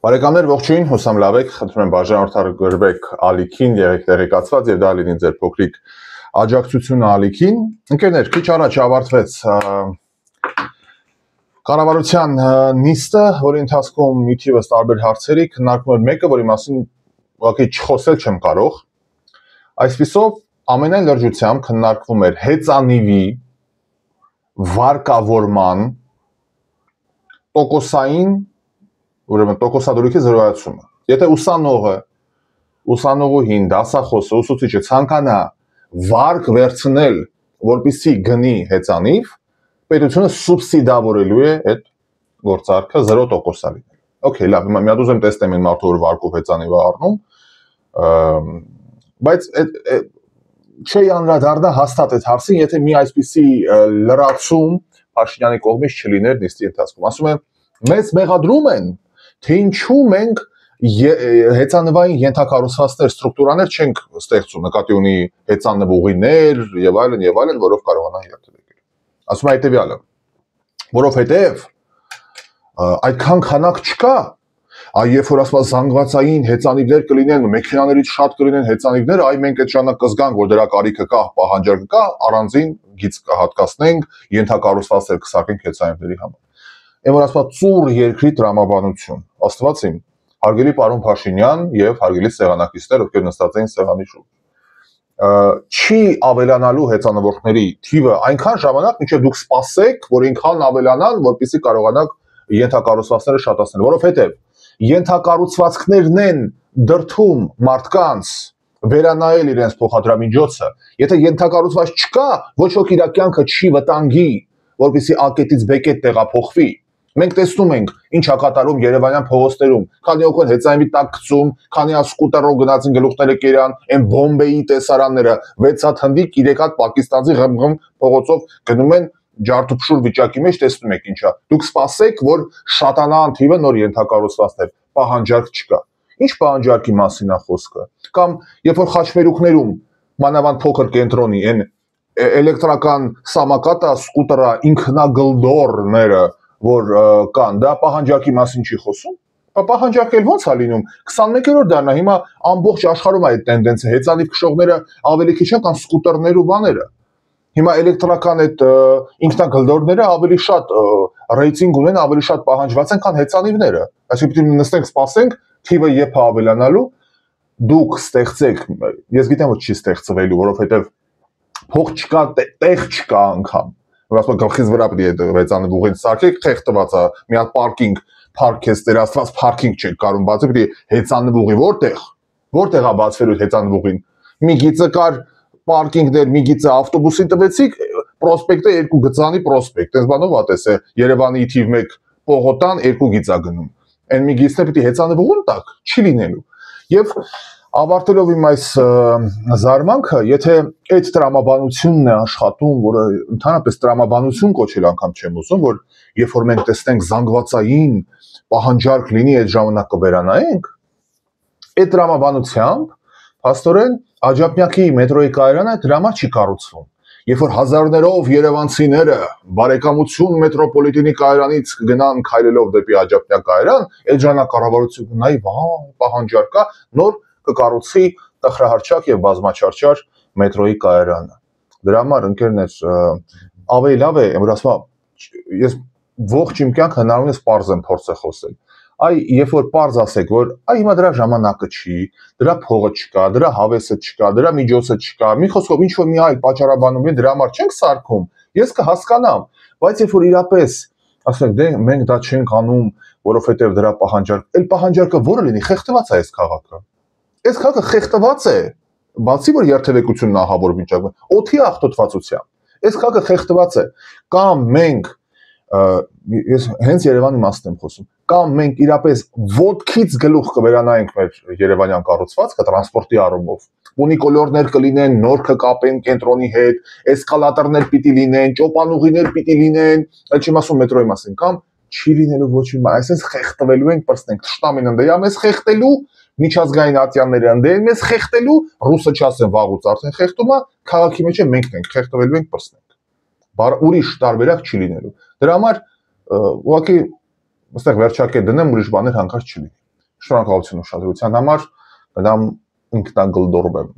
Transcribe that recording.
Բարեկամներ ողջույն, հուսամ լավ եք, խնդրում եմ բաժանորդագրվեք ալիքին, եղեք տեղեկացված եւ դա լինի ձեր փոքրիկ աջակցությունը ալիքին։ Ընկերներ, քիչ առաջ ավարտվեց կառավարության նիստը, որի ընթացքում մի թիվս տարբեր հարցերի քննարկվում էր մեկը, որի մասին ուղղակի չխոսել չեմ կարող։ Այսպիսով ամենայն լրջությամբ քննարկվում էր հեծանիվի վարկավորման տոկոսային ուրեմն տոկոսադրույքի զրոյացումը։ Եթե ուսանողուհին, դասախոսը, ուսուցիչը ցանկանա վարկ վերցնել, որպեսզի գնի հեծանիվ, պետությունը սուբսիդավորելու է այդ գործարքը 0% լինել։ Okay, լավ, հիմա մի հատ ուզեմ տեսնեմ այն մարդը, որ վարկով հեծանիվ է առնում, բայց չի անդրադառնա հաստատ այդ հարցին, եթե մի այսպիսի լրացում Փաշինյանի կողմից չլիներ նիստի ընթացքում։ Ասում եմ, մեզ մեղադրում են, թե ինչու մենք հեծանվային ենթակառուցվածքներ, ստրուկտուրաներ չենք ստեղծում, նկատի ունի հեծանվուղիներ եւ այլն, որով կարողանան երթևեկել։ Ասում եմ հետեւյալը, որովհետեւ այդքան քանակ չկա, երբ որ ասում զանգվածային հեծանիվներ կլինեն, մեքենաներից շատ կլինեն հեծանիվներ, մենք այդ ժամանակ կզգանք, որ դրա կարիքը կա, պահանջարկը կա, առանձին գիծ կհատկացնենք, ենթակառուցվածքներ կսարքենք հեծանիվների համար։ Այն որ ասում ծուռ երկրի տրամաբանություն, աստված իմ, հարգելի պարոն Փաշինյան եւ հարգելի սեղանակիցներ, ովքեր նստած էին սեղանի շուրջ, չի ավելանալու հեծանվորդների թիվը այնքան ժամանակ, մինչև դուք սպասեք, որ ինքան ավելանան, որպեսզի կարողանաք ենթակառուցվածքները շատացնել, որովհետեւ ենթակառուցվածքներն են դրդում մարդկանց վերանայել իրենց փոխադրամիջոցը, եթե ենթակառուցված չկա, ոչ ոք իր կյանքը չի վտանգի, որպեսզի ակետից բեկետ տեղափոխվի։ Մենք տեսնում ենք ինչ է կատարում Երևանյան փողոցներում, քանի օգն հեծանիվի տակ գցում, քանի սկուտերով գնացին գլուխները կերան, այն բոմբեի տեսարանները, 6 հատ հնդիկ, 3 հատ պակիստանցի ղմ փողոցով գնում են ջարդուփշուր վիճակի մեջ, տեսնում եք ինչա։ Դուք սպասեք, որ շատանան թիվը նոր ենթակառուցվածքներ, պահանջարկ չկա։ Ինչ պահանջարկի մասին է խոսքը։ Կամ երբ որ խաչմերուկներում մանավանդ փոքր կենտրոնի այն էլեկտրական սամակատը, սկուտերը, ինքնագլդորները, որ կան, դա պահանջարկի մասին չի խոսում։ Պահանջարկել ոնց է լինում 21-րդ դարն է, հիմա ամբողջ աշխարհում է այդ տենդենսը, հեծանիվ քշողները ավելի քիչ են, քան սկուտերներ ու բաները։ Հիմա էլեկտրական այդ ինքնագլդորները ավելի շատ ռեյտինգ ունեն, ավելի շատ պահանջված են, քան հեծանիվները։ Այսինքն պետք է նստենք, սպասենք, թիվը երբ է ավելանալու, դուք ստեղծեք, ես գիտեմ որ չի ստեղծվելու, որովհետև փող չկա, տեղ չկա անգամ։ Որ ասում գլխից վրա պետք է հեծանիվ ուղին սարքեք, թեղ տված է, մի հատ պարկինգ, парք է ստերացված, парքինգ չեք կարող բացել, պետք է հեծանիվ ուղի որտեղ է բացվելու հեծանիվ ուղին։ Մի գիծը կար պարկինգներ, մի գիծը ավտոբուսի տվեցիք, պրոսպեկտը 2 գծանի պրոսպեկտ, այս բանով է տեսե Երևանի թիվ 1 Պողոտան 2 գիծ է գնում։ Այն մի գիծն է պետք է հեծանիվ ուղուն տակ, չի լինելու։ Եվ ավարտելով իմ այս զարմանքը, եթե այդ տրամաբանությունն է աշխատում, որը ընդհանրապես տրամաբանություն կոչել անգամ չեմ ուզում, որ երբ որ մենք տեսնենք զանգվածային պահանջարկ լինի, այդ ժամանակ կվերանայենք, այդ տրամաբանությամբ փաստորեն Աջափնյակի մետրոյի կայարանը դրա համար չի կառուցվում։ Երբ որ հազարներով երևանցիները բարեկամություն մետրոպոլիտենի կայարանից կգնան քայլելով դեպի Աջափնյակ կայարան, այդ ժամանակ կառավարությունը կնայի, պահանջարկ կա, նոր կկառուցի տխրահարճակ եւ բազմաչարչար մետրոյի կայարանը։ Դրա համար ընկերներ, ավելի լավ է, որ ասում ես ողջ իմ կյանքը հնարավորինս պարզ եմ փորձել խոսել։ Երբ որ պարզ ասեք, որ հիմա դրա ժամանակը չի, դրա փողը չկա, դրա հավեսը չկա, դրա միջոցը չկա, մի խոսքով ինչ որ մի այլ պատճառաբանում են, դրա համար չենք սարքում, ես կհասկանամ, բայց երբ որ իրապես ասենք դե մենք դա չենք անում, որովհետև դրա այլ պահանջարկը որը լինի, խեղդված է այս քաղաքը։ Այս քաղաքը խեղդված է, բացի որ երթևեկությունն ահավոր վիճակում, օդի աղտոտվածությամբ։ Այս քաղաքը խեղդված է, կամ մենք ես հենց Երևանի մասն եմ խոսում, կամ մենք իրապես ոտքից գլուխ կվերանայինք մեր Երևանյան կառուցվածքը տրանսպորտի առումով։ Ֆունիկուլյորներ կլինեն, նոր կկապեն կենտրոնի հետ, էսկալատորներ պիտի լինեն, ճոպանուղիներ պիտի լինեն, այլ չեմ ասում մետրոյի մասին, կամ չի լինելու ոչ մի բան, այսպես խեղդվելու ենք, պրծնենք, թշնամին ընդեյա մեզ խեղդելու, միջազգային ատյանները ընդեյ մեզ խեղդելու, ռուսը չասեն վաղուց արդեն խեղդում է, քաղաքի մեջ մենք ենք խեղդվելու ենք, պրծնենք։ Ուրիշ տարբերակ չի լինելու։ Դրա համար ուղղակի այստեղ վերջակետ դնեմ, ուրիշ բաներ հանկարծ չլինի։ Շնորհակալություն ուշադրության համար։ Դրամ ինքնագլդորում եմ։